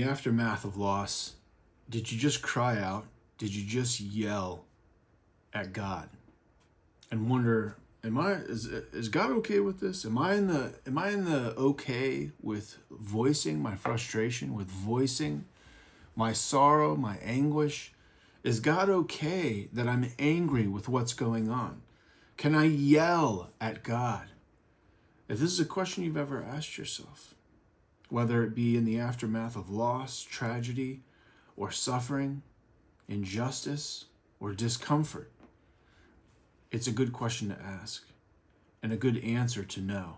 The aftermath of loss, did you just cry out? Did you just yell at God and wonder, is God okay with this? Am I in the okay with voicing my frustration, with voicing my sorrow, my anguish? Is God okay that I'm angry with what's going on? Can I yell at God? If this is a question you've ever asked yourself, whether it be in the aftermath of loss, tragedy, or suffering, injustice, or discomfort, it's a good question to ask and a good answer to know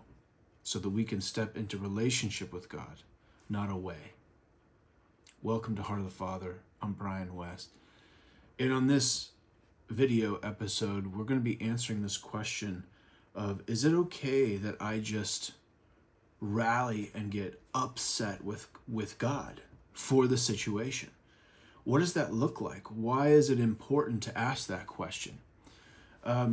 so that we can step into relationship with God, not away. Welcome to Heart of the Father. I'm Bryan West. And on this video episode, we're going to be answering this question of, is it okay that I just rally and get upset with God for the situation? What does that look like? Why is it important to ask that question? I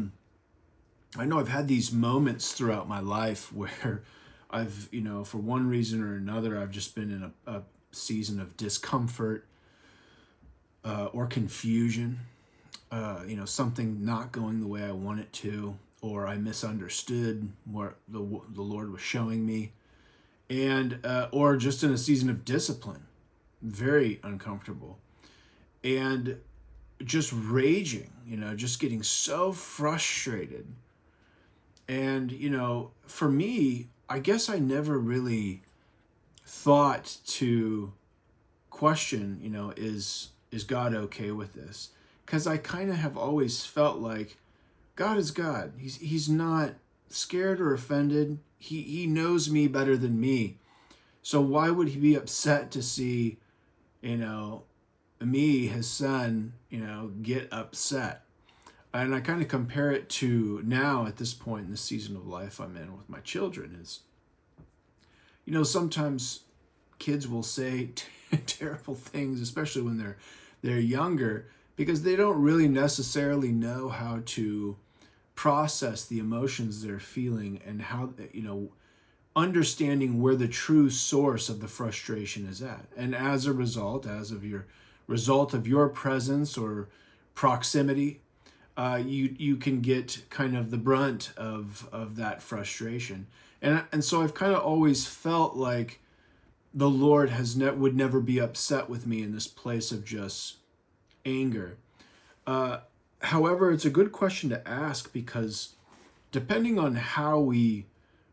know I've had these moments throughout my life where I've, for one reason or another, I've just been in a season of discomfort or confusion, something not going the way I want it to, or I misunderstood what the Lord was showing me, and or just in a season of discipline, very uncomfortable, and just raging, just getting so frustrated. And, for me, I guess I never really thought to question, is God okay with this? Because I kind of have always felt like God is God. He's not scared or offended. He knows me better than me. So why would he be upset to see, me, his son, get upset? And I kind of compare it to now at this point in the season of life I'm in with my children is, sometimes kids will say terrible things, especially when they're younger, because they don't really necessarily know how to process the emotions they're feeling and how, understanding where the true source of the frustration is at. And as a result, result of your presence or proximity, you can get kind of the brunt of that frustration. And so I've kind of always felt like the Lord would never be upset with me in this place of just anger. However, it's a good question to ask, because depending on how we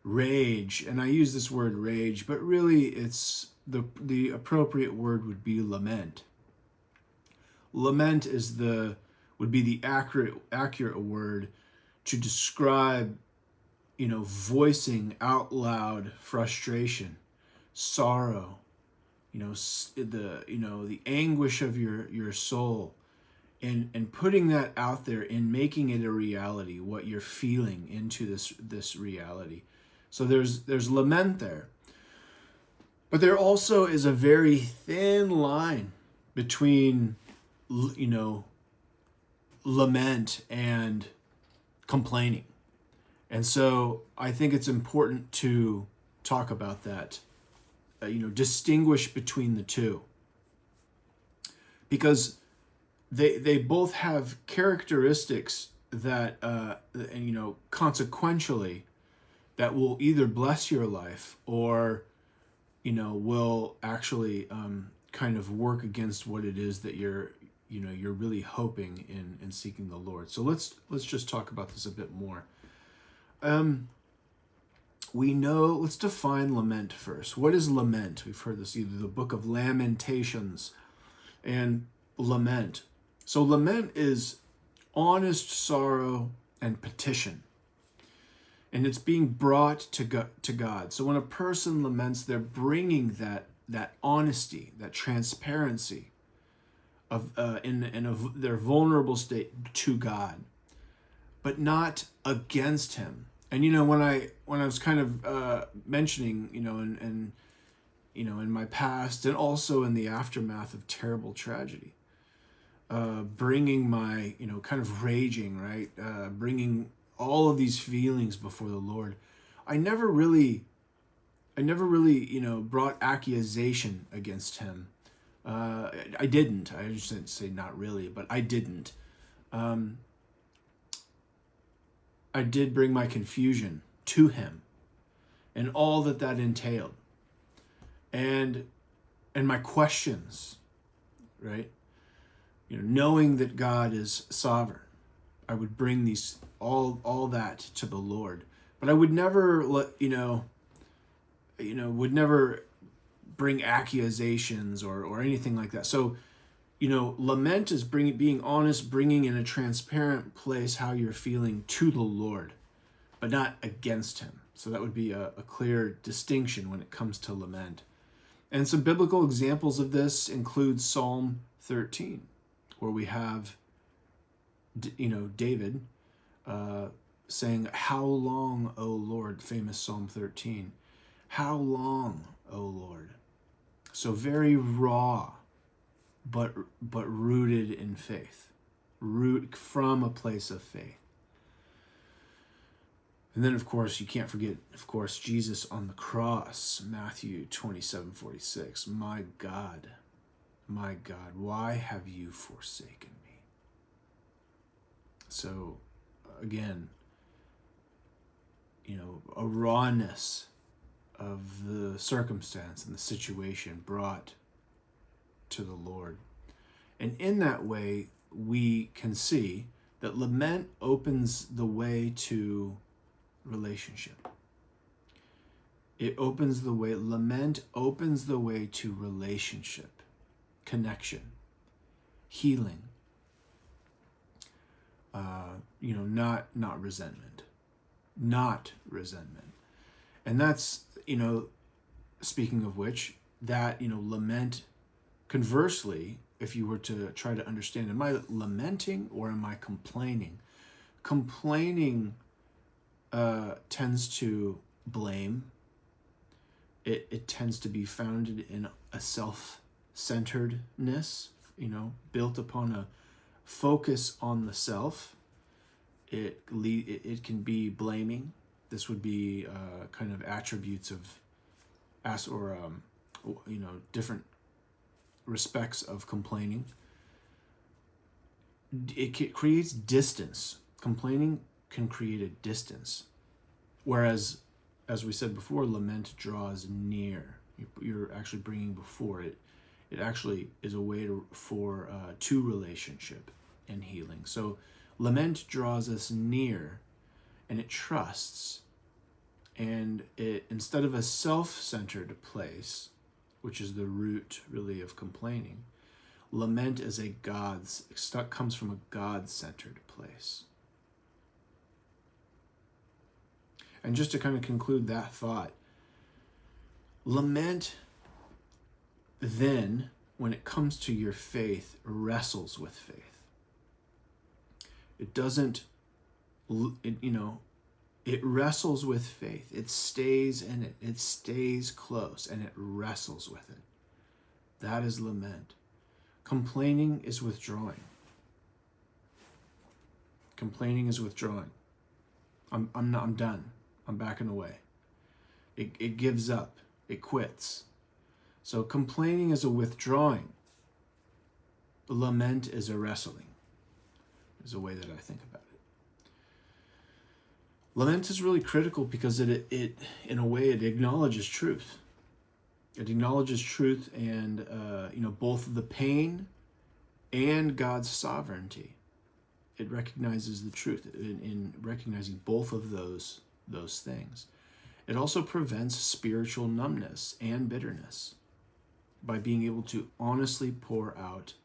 rage, and I use this word rage, but really it's the appropriate word would be lament. Lament would be the accurate word to describe, voicing out loud frustration, sorrow, the anguish of your soul, and putting that out there and making it a reality, what you're feeling into this reality. So there's lament there. But there also is a very thin line between, lament and complaining. And so I think it's important to talk about that, distinguish between the two, because they both have characteristics that, consequentially, that will either bless your life or, will actually kind of work against what it is that you're really hoping in seeking the Lord. So let's just talk about this a bit more. Let's define lament first. What is lament? We've heard this, either the book of Lamentations and lament. So lament is honest sorrow and petition. And it's being brought to God. So when a person laments, they're bringing that honesty, that transparency of their vulnerable state to God, but not against Him. And when I was kind of mentioning, in my past and also in the aftermath of terrible tragedy, bringing my kind of raging, right, bringing all of these feelings before the Lord, I never really never really, brought accusation against him. I didn't. I just didn't say not really, but I didn't. I did bring my confusion to him and all that entailed, and my questions, right? Knowing that God is sovereign, I would bring these all that to the Lord, but I would never would never bring accusations or anything like that. So, lament is being honest, bringing in a transparent place how you're feeling to the Lord, but not against him. So that would be a clear distinction when it comes to lament. And some biblical examples of this include Psalm 13, where we have, David saying, "How long, O Lord," famous Psalm 13. "How long, O Lord?" So very raw, but rooted in faith, root from a place of faith. And then, of course, you can't forget, Jesus on the cross, Matthew 27:46. My God, why have you forsaken me?" So, again, a rawness of the circumstance and the situation brought to the Lord. And in that way, we can see that lament opens the way to relationship. Lament opens the way to relationship, connection, healing, not resentment. And that's, speaking of which, that, lament, conversely, if you were to try to understand, am I lamenting or am I complaining? Complaining tends to blame. It tends to be founded in a self-centeredness, built upon a focus on the self. It can be blaming. This would be kind of attributes of different respects of complaining. It creates distance. Complaining can create a distance, whereas, as we said before, lament draws near. You're actually bringing before it. It actually is a way for relationship and healing. So lament draws us near, and it trusts. And it, instead of a self-centered place, which is the root really of complaining, lament is comes from a God-centered place. And just to kind of conclude that thought, lament then, when it comes to your faith, wrestles with faith. It doesn't, it wrestles with faith. It stays in it. It stays close, and it wrestles with it. That is lament. Complaining is withdrawing. Complaining is withdrawing. I'm done. I'm backing away. It gives up. It quits. So complaining is a withdrawing. Lament is a wrestling, is a way that I think about it. Lament is really critical because it in a way, it acknowledges truth. It acknowledges truth and, both the pain and God's sovereignty. It recognizes the truth in recognizing both of those things. It also prevents spiritual numbness and bitterness by being able to honestly pour out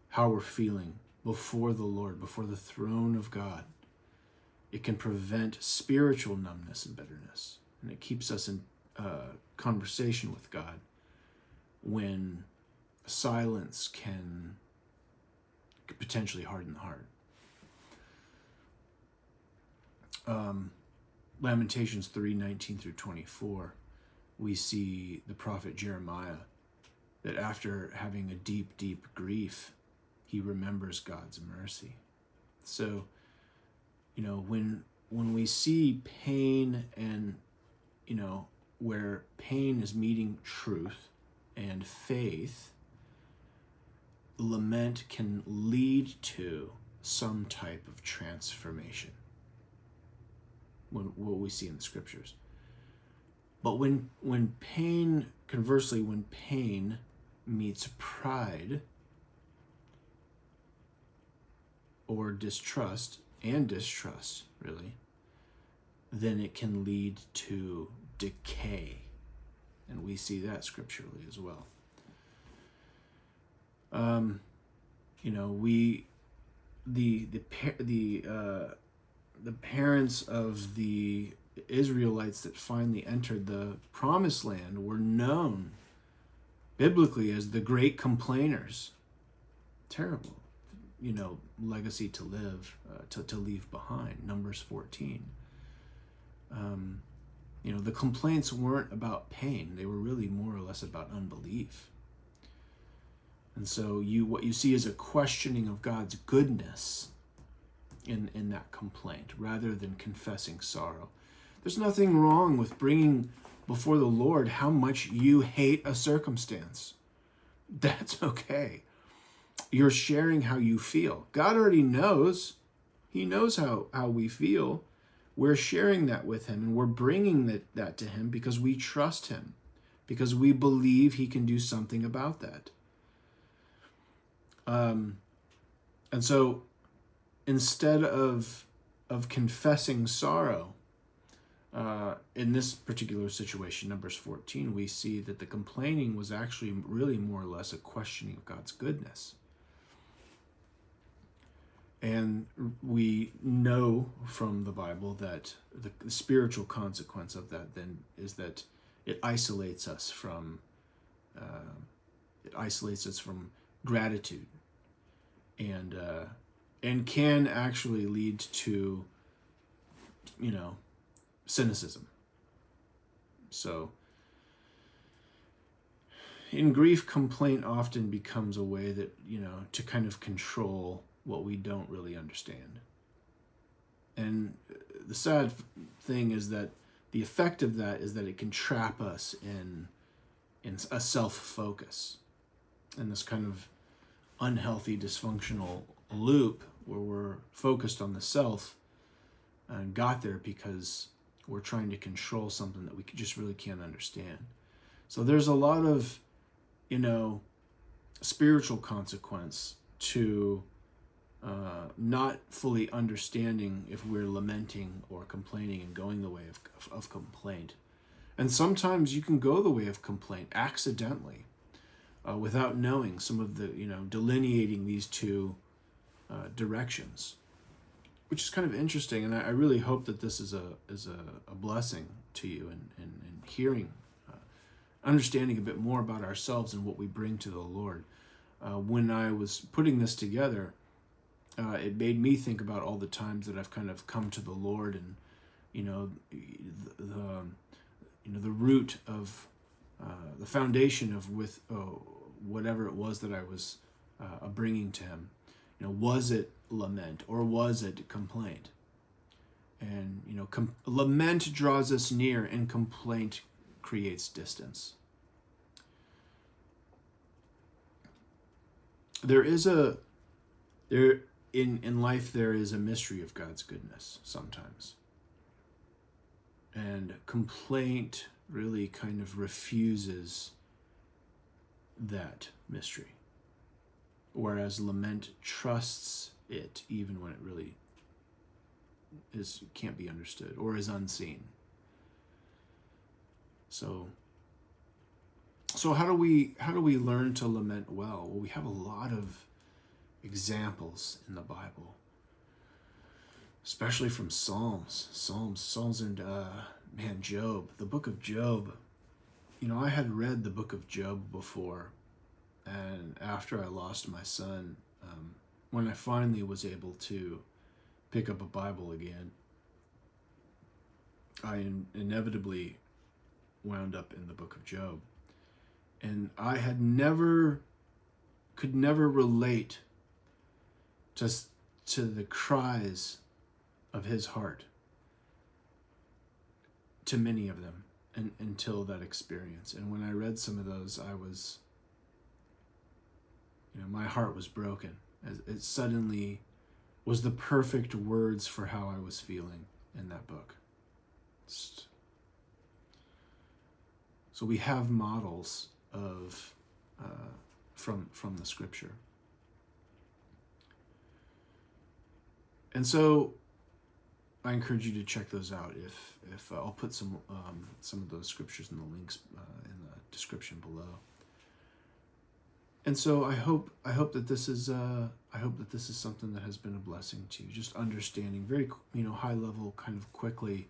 how we're feeling before the Lord, before the throne of God. It can prevent spiritual numbness and bitterness, and it keeps us in conversation with God when silence can potentially harden the heart. Lamentations 3:19-24, we see the prophet Jeremiah, that after having a deep, deep grief, he remembers God's mercy. So, when we see pain and, where pain is meeting truth and faith, lament can lead to some type of transformation, what we see in the scriptures. But when pain, conversely, when pain meets pride or distrust, really, then it can lead to decay. And we see that scripturally as well. The parents of the Israelites that finally entered the promised land were known biblically as the great complainers. Terrible, legacy to live, to leave behind. Numbers 14. The complaints weren't about pain. They were really more or less about unbelief. And so what you see is a questioning of God's goodness in that complaint, rather than confessing sorrow. There's nothing wrong with bringing before the Lord how much you hate a circumstance. That's okay. You're sharing how you feel. God already knows. He knows how we feel. We're sharing that with him, and we're bringing that to him because we trust him, because we believe he can do something about that. And so instead of confessing sorrow, in this particular situation, Numbers 14, we see that the complaining was actually really more or less a questioning of God's goodness. And we know from the Bible that the spiritual consequence of that then is that it isolates us from gratitude, and can actually lead to cynicism. So in grief, complaint often becomes a way that to kind of control what we don't really understand. And the sad thing is that the effect of that is that it can trap us in a self-focus, in this kind of unhealthy, dysfunctional loop where we're focused on the self and got there because we're trying to control something that we just really can't understand. So there's a lot of, spiritual consequence to not fully understanding if we're lamenting or complaining and going the way of complaint. And sometimes you can go the way of complaint accidentally, without knowing some of the, delineating these two directions, which is kind of interesting. And I really hope that this is a blessing to you in hearing, understanding a bit more about ourselves and what we bring to the Lord. When I was putting this together, it made me think about all the times that I've kind of come to the Lord, and the root of the foundation of whatever it was that I was bringing to him. Was it lament or was it complaint? And lament draws us near, and complaint creates distance. In life there is a mystery of God's goodness sometimes. And complaint really kind of refuses that mystery, whereas lament trusts it even when it really can't be understood or is unseen. So how do we learn to lament well? Well, we have a lot of examples in the Bible, especially from Psalms and Job, the book of Job. I had read the book of Job before, and after I lost my son, when I finally was able to pick up a Bible again, I inevitably wound up in the book of Job. And I could never relate to the cries of his heart, to many of them. until that experience. And when I read some of those, I was, my heart was broken. It suddenly was the perfect words for how I was feeling in that book. So we have models of from the scripture. And so I encourage you to check those out. If I'll put some of those scriptures in the links in the description below. And so I hope that this is something that has been a blessing to you. Just understanding very high level, kind of quickly,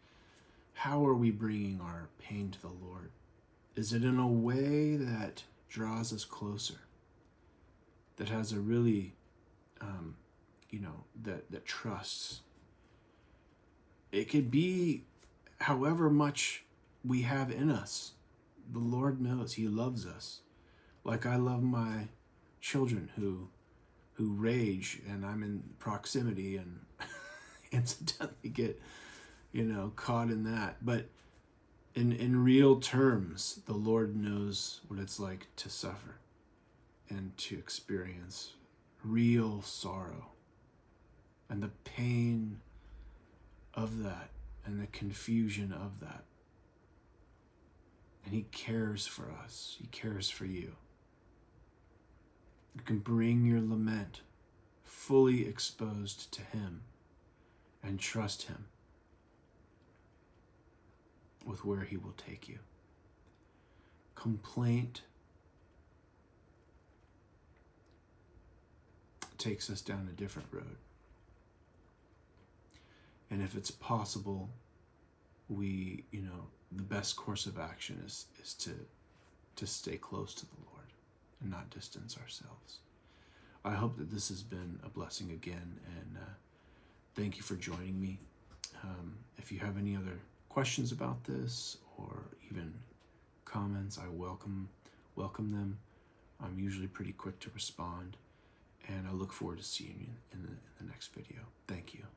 how are we bringing our pain to the Lord? Is it in a way that draws us closer? That has a really that trusts. It could be however much we have in us. The Lord knows He loves us. Like I love my children who rage, and I'm in proximity and incidentally get caught in that. But in real terms, the Lord knows what it's like to suffer and to experience real sorrow and the pain of that and the confusion of that. And He cares for us. He cares for you. You can bring your lament fully exposed to Him and trust Him with where He will take you. Complaint takes us down a different road. And if it's possible, we, the best course of action is to stay close to the Lord and not distance ourselves. I hope that this has been a blessing again, and thank you for joining me. If you have any other questions about this or even comments, I welcome them. I'm usually pretty quick to respond, and I look forward to seeing you in the next video. Thank you.